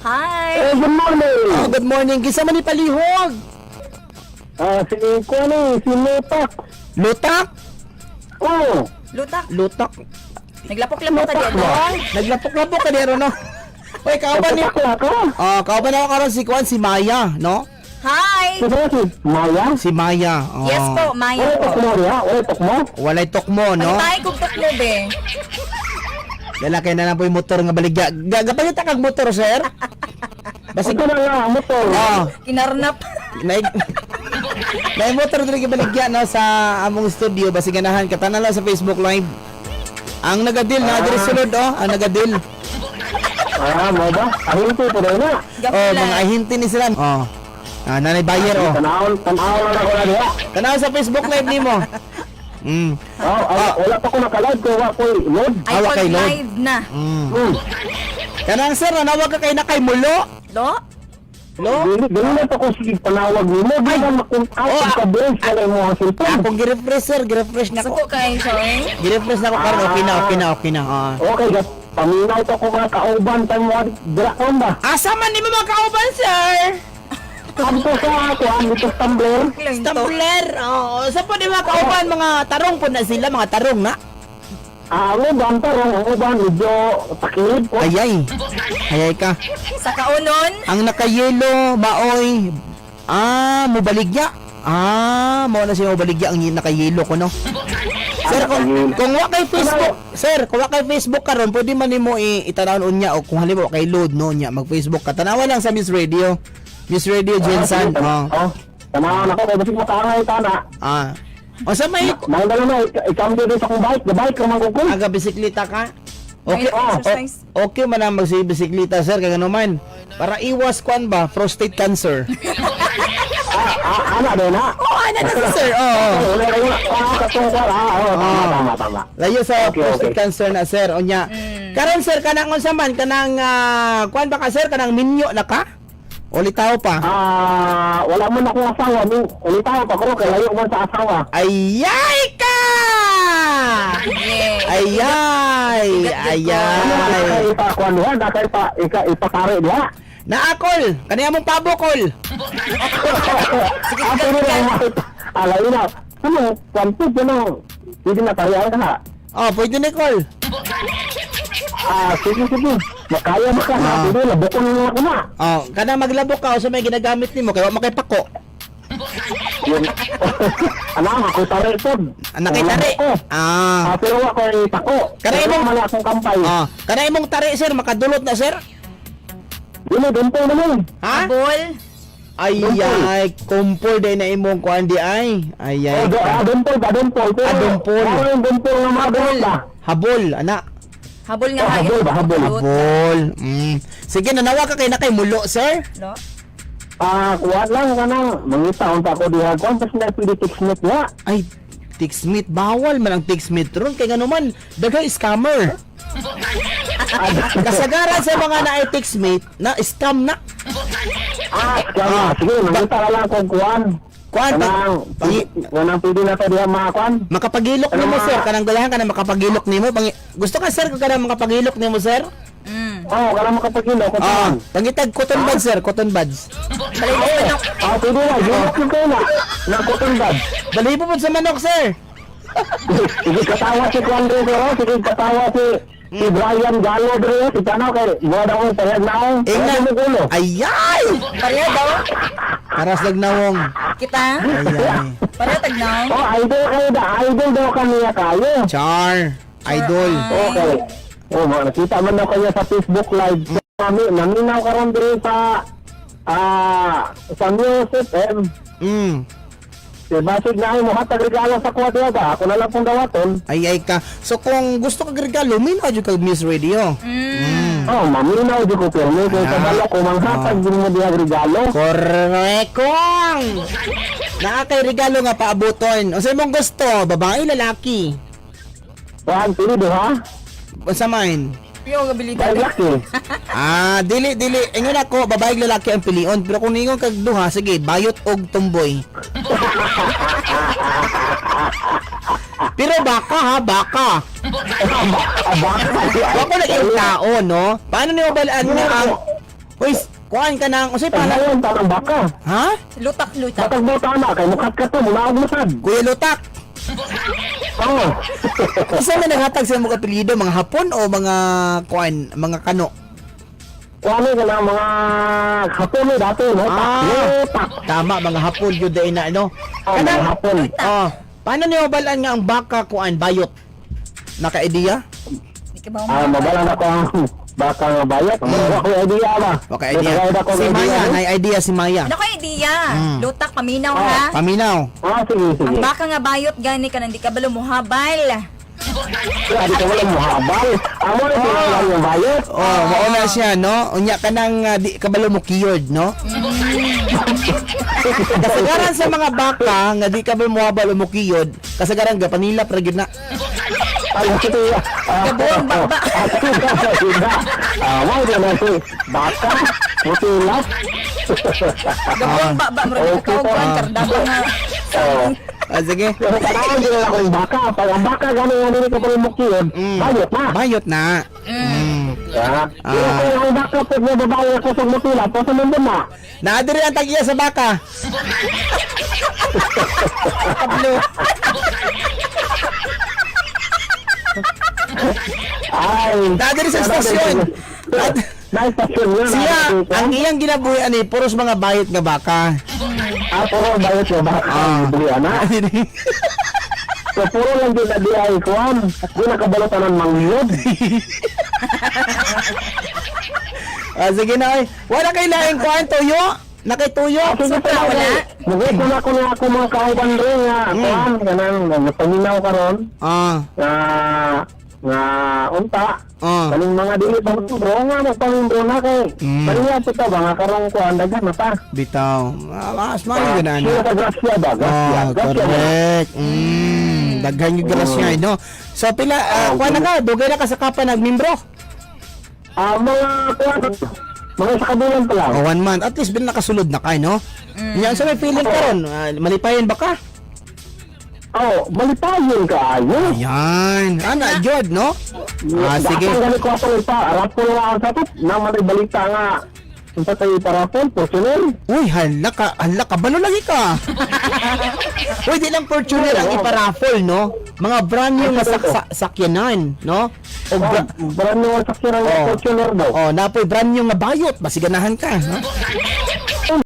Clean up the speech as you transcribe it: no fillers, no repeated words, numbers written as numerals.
Hi. Good morning. Good morning. Kisa man ni palihog. Si Lutak. Lutak? Oh. Lutak. Naglapok-lapok ka dyan, no? Naglapok-lapok ka dero, no? Oy, kauban ni... kauban ako karon si Kwan, si Maya, no? Hi. Maya? Si Maya. Yes po, Maya po. Walay tokmo, no? Ano tayo kung tukmo, be? Lalaki na lang po yung motor nga baligya. Gagapagita kag motor, sir? Basta Ito na nga, motor. Kinarnap. May motor dito baligya, no? Sa among studio. Basta ganahan. Katanan lang sa Facebook Live. Ang nagadil, na diri sulod, ang nagadil. Mo ba? Ahinti po rin na. Mga ahinti ni sila. Nanay Bayer, Tanaw na ako na diya. Tanaw sa Facebook Live nimo. Wala pa ko nakalive ko, wala ko load. Ay, Awa kay Lord. live na. Kanang sir, nanawag ka kay na kay Mulo. Lo? Dili na pa ko sige panawag nimo. Di ba makuntaw ka din sa mo ang cellphone. Akong girefresh sir, girefresh na ko. Suko kayo, sorry. Girefresh na ko karon, okay na. Okay, guys. Paminaw to ko mga kauban tayo mo dira ko ba? Asa man nimo magkauban sir? Dito sa ako, dito sa Tumblr. Tumbler. Sa po di magkauban mga tarong po na sila, mga tarong na. Uban tarong, uban medyo takilid ko. Ayay ka. Sa kaunon, Ang nakayelo, maoy. Mubaligya. Mao na siya mubaligya ang nakayelo ko, no? Sir, kung wa kay Facebook, sir, kung wa kay Facebook karon, pwede man nimo itanawon unya o kung halimbawa kay load no nya mag-Facebook ka. Tanawa lang sa Miss Radio. Miss Radio Jensen. Tanawan ako, kasi matangay ka na. O sa may Mahal na naman, ikambyo din sa kong bike. Bike ka man kukul. aga bisikleta ka? Okay, exercise. okay man ang magsibisikleta, sir, kaya naman. Para iwas kwan ba, prostate cancer. Ana din ha? Ano na sir? Tama. Layo sa Okay, prostate okay. cancer na, sir. O nya. Karon sir, kanang unsa man, kanang kwan ba ka, sir? Kanang minyo na ka? O litaw pa? Wala man akong asawa. Ulitaw pa ko, kaya layo man sa asawa. Ayay ka! yeah. Ayay! Ipakuan diha, ipakari diha. Naakol! Kaniya mong pabokol! Ako rin ang alayo na. Ano, kwanto dyan hindi na tarihan ka ha. Pwede Nicole. Sige. Makaya mo ka ha. Hindi, labukon mo ako na. Kana maglabok ka o sa may ginagamit nimo kaya wa makipako. Ako tari ito. Anak kay tari. Pero ako ay tako. Kanay mo mali akong kampay. Kana imong tari sir makadulot na sir. Dili, dento naman. Ha? Abol. Ay, kumpol day na imong kuan di ay. Ayay. Dento. Dumpol. Ano yung dento ng mga dento ba? Habol, anak. Habol nga Habol ba? Habol. Habol. Sige, nanawa ka kay na kay Mulo, sir. Lo? Kuwat lang ka na. Mangitaon pa ako diha. Kung kasi na pwede text-met niya. Ay, Tixmit, bawal man ang Tixmit ron kay ganuman daghay scammer. Kasagaran sa mga na Tixmit na scam na. Sige, mangita ka lang kung kuwan. Kuan Wanang pwede na to diha mga kuwan. makapagilok nimo sir, kanang galahan ka na makapagilok nimo. Gusto ka sir kung kanang makapagilok nimo sir? Kala makapagilo ko kuwan. Pangitag cotton buds sir, cotton buds. Pwede na. Yung kayo na cotton bud. Balibo po sa manok sir. Sige, katawa si Juan Rivero. Sige, katawa si Brian Gallo Rivero. Si Tanaw kay Buwada ko pahag na ako. Ingnan. Ano mo gulo? Ayay! Pareha daw. Paras nagnawong. Kita? Ayay. Pareha tagnaw. Idol kayo da. Idol daw kaniya kayo. Char. Idol. Okay. Nakita man daw kayo sa Facebook Live. Naminaw ka ron din sa News FM. Basig na ay mo hatag regalo sa kuha diya ba? Ako na lang pong dawaton. Ayay ka. So kung gusto ka regalo, minaw dyan ka Miss Radio. Maminaw di ko pirmi. Kaya kabalo ko manghatag din mo diya regalo. Correcong! Nakakay regalo nga paabuton. O sa mong gusto, babae, lalaki. Juan, pili diha? Sa mine. Yung abilidad. Laki. Dili. Ingon ako, babae, lalaki ang pilion. Pero kung ningon kag duha, sige, bayot og tumboy. Pero baka ha, baka. Wako na yung tao, no? Paano niyo balaan nga ang... Pues, kuhaan ka ng, usay pala. Panayon, parang baka. Ha? Lutak. Bakag mo tama, kay mukat ka to, mula ang musad. Kuya Lutak, Oo. isa na naghatag sa mga apelyido, mga Hapon o mga kuhaan, mga Kano? Kuwani ka ng mga hapon eh, dati, no? Lutak. Tama, mga Hapon yun din na, ano? Oh, mga hapon. Oh, paano niyo balaan nga ang baka kuhaan, bayot? Naka-idea? Di ka ba Mabala na ko ang baka nga bayat. Wala ko idea ba? Okay, idea. Si Maya, na-idea si Maya. Ano ko idea? Lutak, paminaw ha? Paminaw. Sige. Ang baka nga bayot gani ka hindi ka ba lumuhabal? Hindi ka wala muhabal. Amo na sila yung bayat. Oh, mauna siya, no? Unya ka nang di kabalo mo keyord, no? Kasagaran sa mga baka nga di kabalo mo habal mo keyord, kasagaran ga panilap ra gyud na. Ay, sige. Gabuang baba. Wow, na si baka. Mutulap. Gabong baba mo rin Okay ikaw po. kuan kardado nga. Sige. Pero kailangan din ako yung baka. Pag ang baka gano'n yung hindi ko pa yung mukiyod, bayot na. Bayot na. Pero kung ang baka pag may babae ako sa mutulap, po sa mundo na. Naadiri ang tagiya sa baka. Pablo. Ay. Naadiri sa estasyon. Na-estasyon yun. Siya, ang iyang ginabuhian ni puros mga bayot nga baka. Puro bayot yung baka. Bili na. So, puro lang din na di ay kuwan. Di nakabalutan ng mangyod. Sige na, oy. Wala kay laing kuan tuyo. Nakituyo. Sige pa wala. Mugit na ako na ako mga kauban rin nga. Kuwan, ganang, napaminaw ka ron. Nga unta. Kaling mga dili pa bro nga magpamimbro na kay. Kaniya pita ba nga karong kuwan dagan na pa. Bitaw. Mas mali na Sino ka grasya ba? Grasya. Correct. Daghan yung grasya, no? So, pila, kuha na ka, dugay na ka sa kapa nagmimbro. Mga kuwan, mga sa kabilang pa lang. 1 month. At least, bin nakasulod na ka, no? Yan, so may feeling ka ron. Malipayan ba ka? Malipayin ka ayos. Yan. Ana, Jod, no? Sige. Dapat ganit ko ako pa. Arap ko nga ang satot. Nang balita nga. Unsa tayo parapon, Fortuner. Uy, hala ka, balo lagi ka. Uy, di lang Fortuner ang iparaffle, no? Mga brand new nga sakyanan, no? O Brand new ang sakyan ng Fortuner daw. napoy brand new nga bayot, masiganahan ka, no?